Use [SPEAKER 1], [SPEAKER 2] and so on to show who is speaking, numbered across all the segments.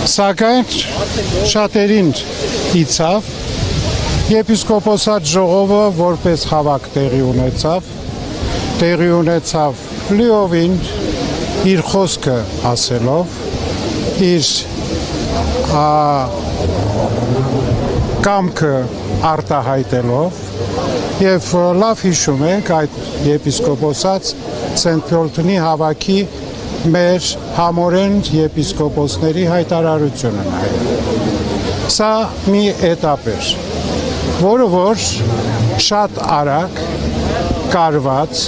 [SPEAKER 1] Սակայն շատերին իցավ, եպիսկոպոսատ ժողովը որպես հավաք տեղի ունեցավ լիովին իր խոսքը ասելով, իր կամքը արտահայտելով եւ լավ հիշում եք այդ եպիսկոպոսած Սենտ Փյոլթոնի հավաքի մեր համորեն եպիսկոպոսների հայտարարությունը նայել։ Սա մի էտապ էր, որը որ շատ արագ կարված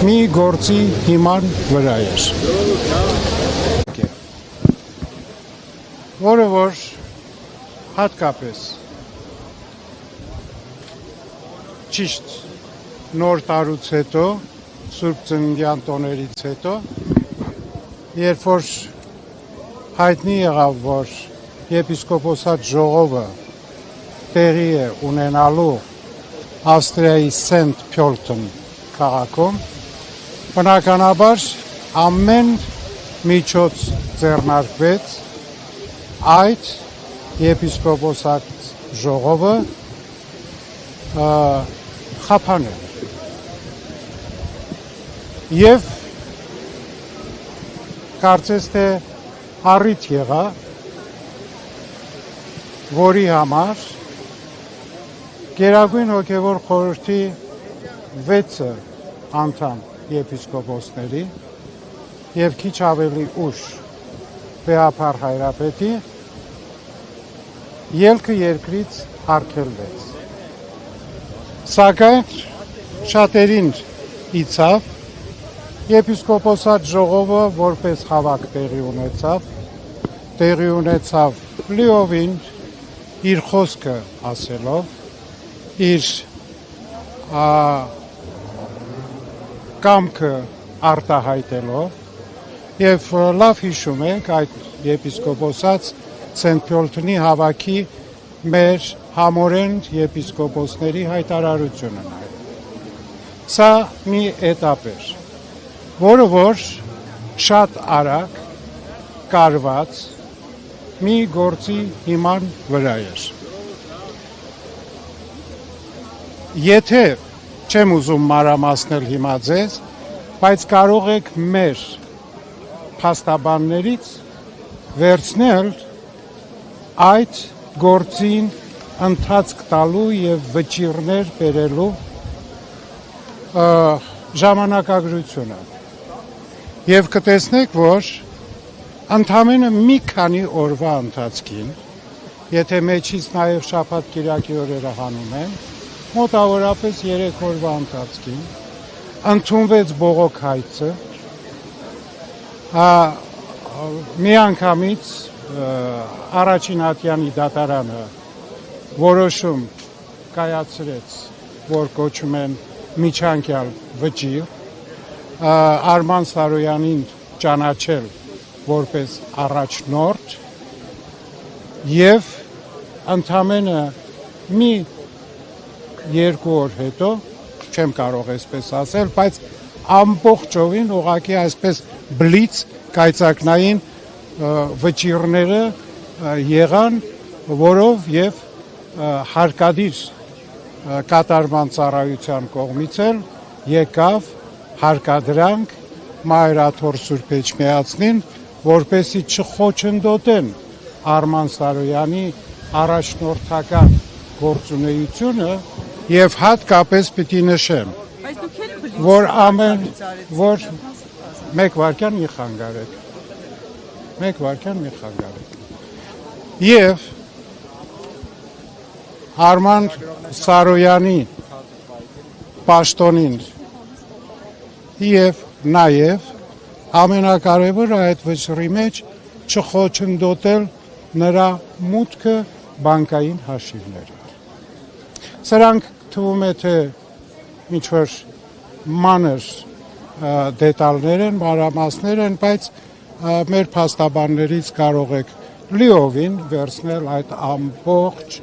[SPEAKER 1] մի գործի հիման վրա էր, որը որ հատկապես ճիշտ նոր տարուց հետո, Սուրբ Ծննդյան տոներից հետո, երբ որ հայտնի եղավ, որ եպիսկոպոսատ ժողովը տեղի է ունենալու Ավստրիայի Սենտ Փյոլթոն քաղաքում, բնականաբար ամեն միջոց ձեռնարկվեց այդ եպիսկոպոսատ ժողովը խափանել եւ կարծես թե առիթ եղա, որի համար Գերագույն հոգևոր խորհրդի 6 անդամ եպիսկոպոսների եւ քիչ ավելի ուշ Բեհափար հայրապետի ելքը երկրից արգելվեց։ Սակայն շատերին իցավ, եպիսկոպոսատ ժողովը որպես հավաք տեղի ունեցավ լիովին իր խոսքը ասելով, իր կամքը արտահայտելով եւ լավ հիշում եք այդ եպիսկոպոսած Սենտ Փյոլթոնի հավաքի մեր համորեն եպիսկոպոսների հայտարարությունը նայել։ Սա մի էտապ էր, որը որ շատ արագ կարված մի գործի հիման վրա էր։ Եթե չեմ ուզում մանրամասնել հիմա ձեզ, բայց կարող եք մեր փաստաբաններից վերցնել այդ գործին ընթացք տալու եւ վճիռներ բերելու ժամանակագրությունը։ Եվ կտեսնեք, որ ընդամենը մի քանի օրվա ընթացքին, եթե մեջից նաև շաբաթ կիրակի օրերը հանում են, մոտավորապես 3 օրվա ընթացքին ընդունվեց բողոք հայցը, միանգամից առաջին ատյանի դատարանը որոշում կայացրեց, որ կոչում են միջանկյալ վճիռ, Արման Սարոյանին ճանաչել որպես առաջնորդ եւ ընդամենը մի 2 օր հետո, չեմ կարող այսպես ասել, բայց ամբողջովին ուղղակի այսպես բլից կայծակնային վճիռները եղան, որով եւ հարկադիր կատարման ծառայության կողմից էլ եկավ հարկադրանք Մայրաթոր Սուրբ Էջմիածնին, որպեսզի չխոչընդոտեն Արման Սարոյանի առաջնորդական գործունեությունը եւ հատկապես պիտի նշեմ, որ որ մեկ վարքյան մի խանգարեք։ Եվ Արման Սարոյանի պաշտոնին եւ նաեւ ամենակարևորը այդ վճռի մեջ չխոչընդոտել նրա մուտքը բանկային հաշիվների։ Սրանք թվում է թե ինչ-որ մանր դետալներ են, մանրամասներ են, բայց մեր փաստաբաններից կարող եք լիովին վերցնել այդ ամբողջ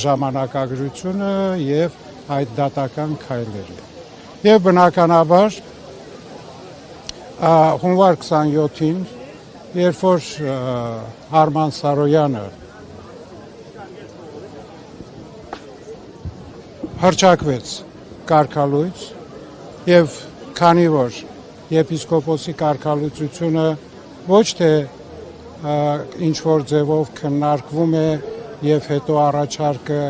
[SPEAKER 1] ժամանակագրությունը եւ այդ դատական քայլերը։ Եվ բնականաբար հունվար 27-ին երբ որ Արման Սարոյանը հռչակվեց կարգալույց եւ քանի որ եպիսկոպոսի կարգալույցությունը ոչ թե ինչ որ ձևով քննարկվում է եւ հետո առաջարկը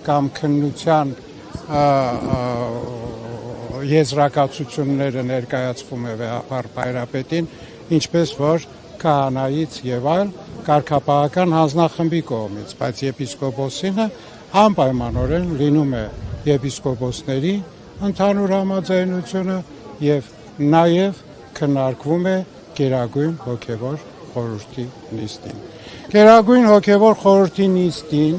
[SPEAKER 1] կամ քննության եզրակացությունները ներկայացվում է վեհապար Բայրապետին, ինչպես որ քահանայից եւ այլ կարգապահական հանձնախմբի կողմից, բայց եպիսկոպոսինը անպայմանորեն լինում է եպիսկոպոսների ընդհանուր համաձայնությունը եւ նաեւ քննարկվում է Գերագույն հոգևոր խորհրդի նիստին։ Գերագույն հոգևոր խորհրդի նիստին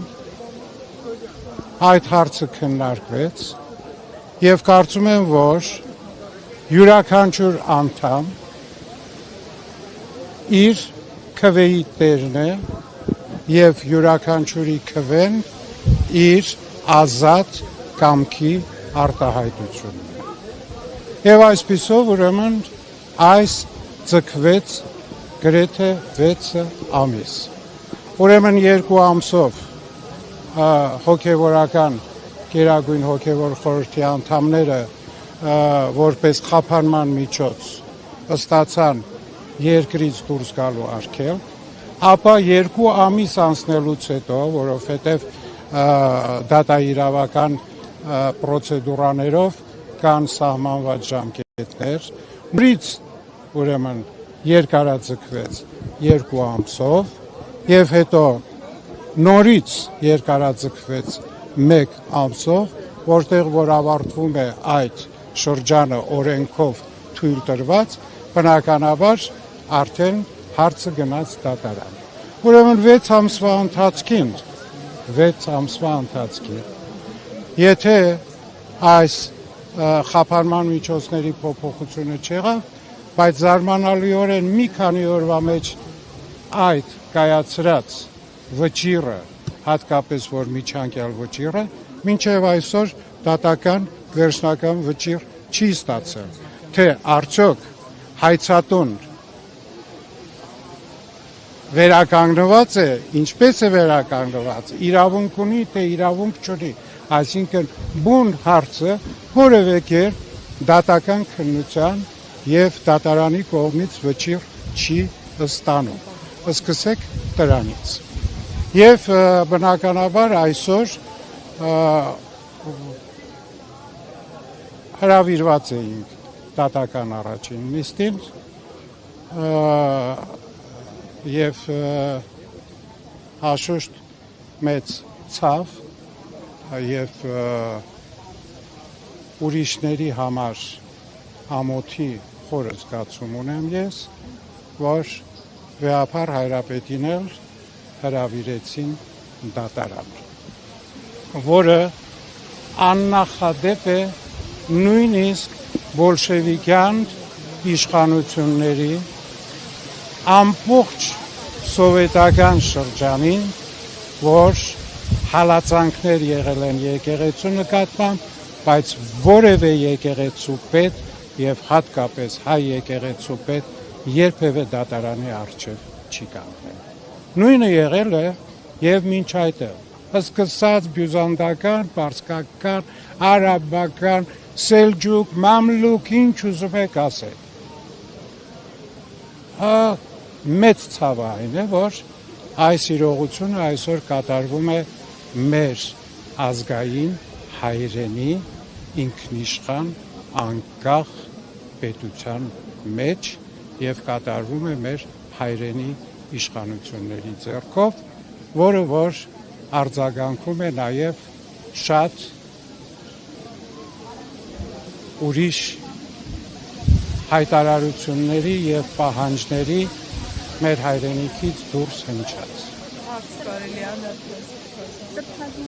[SPEAKER 1] այդ հարցը քննարկվեց եւ կարծում եմ, որ յուրաքանչյուր անդամ իր քվեի տերն է եւ յուրաքանչյուրի քվեն իր ազատ կամքի արտահայտությունն է։ Եվ այսպիսով ուրեմն այս ձգվեց գրեթե 6 ամիս։ Ուրեմն 2 ամսով հոգևորական Գերագույն հոգևոր խորհրդի անդամները որպես խափանման միջոց ստացան երկրից դուրս գալու արգել, ապա 2 ամիս անցնելուց հետո, որովհետև դատաիրավական պրոցեդուրաներով կան սահմանված ժամկետներ, նորից ուրեմն երկարաձգվեց 2 ամսով եւ հետո նորից երկարաձգվեց 1 ամսով, որտեղ որ ավարտվում է այդ շրջանը օրենքով թույլ տրված, բնականաբար արդեն հարցը գնաց դատարան։ Ուրեմն 6 ամսվա ընթացքին, եթե այս խափանման միջոցների փոփոխությունը չեղավ, բայց զարմանալիորեն մի քանի օրվա մեջ այդ կայացրած վճիռը, հատկապես որ միջանկյալ վճիռը, մինչև այսօր դատական վերջնական վճիռ չի ստացել, թե արդյոք հայցատուն վերականգնված է, ինչպես է վերականգնված, իրավունք ունի, թե իրավունք չունի, այսինքն բուն հարցը որևէ կերպ դատական քննության եւ դատարանի կողմից վճիռ չի ստանում։ Սկսեք դրանից։ Եվ բնականաբար այսօր հրավիրված էինք դատական առաջին նիստին եւ հաշուշտ մեծ ցավ եւ ուրիշների համար ամոթի խորը զգացում ունեմ ես, որ վեհապար Հայրապետին էլ հրավիրեցին դատարան, որը աննախադեպ է նույնիսկ բոլշևիկյան իշխանությունների ամբողջ սովետական շրջանին, որ հալածանքներ եղել են եկեղեցու նկատմամբ, բայց որևէ եկեղեցու պետ եւ հատկապես հայ եկեղեցու պետ երբևէ դատարանի առջև չի կանգնել։ Նույնը եղել է եւ մինչ այդել, սկսած բյուզանդական, պարսկական, արաբական, սելջուկ, մամլուկ, ինչ ուզում եք ասել։ Մեծ ցավը այն է, որ այս իրողությունը այսօր կատարվում է մեր ազգային հայրենի ինքնիշխան անկախ պետության մեջ եւ կատարվում է մեր հայրենի իշխանությունների ձեռքով, որը որ արձագանքում է նաեւ շատ ուրիշ հայտարարությունների եւ պահանջների մեր հայրենիքից դուրս հնչած։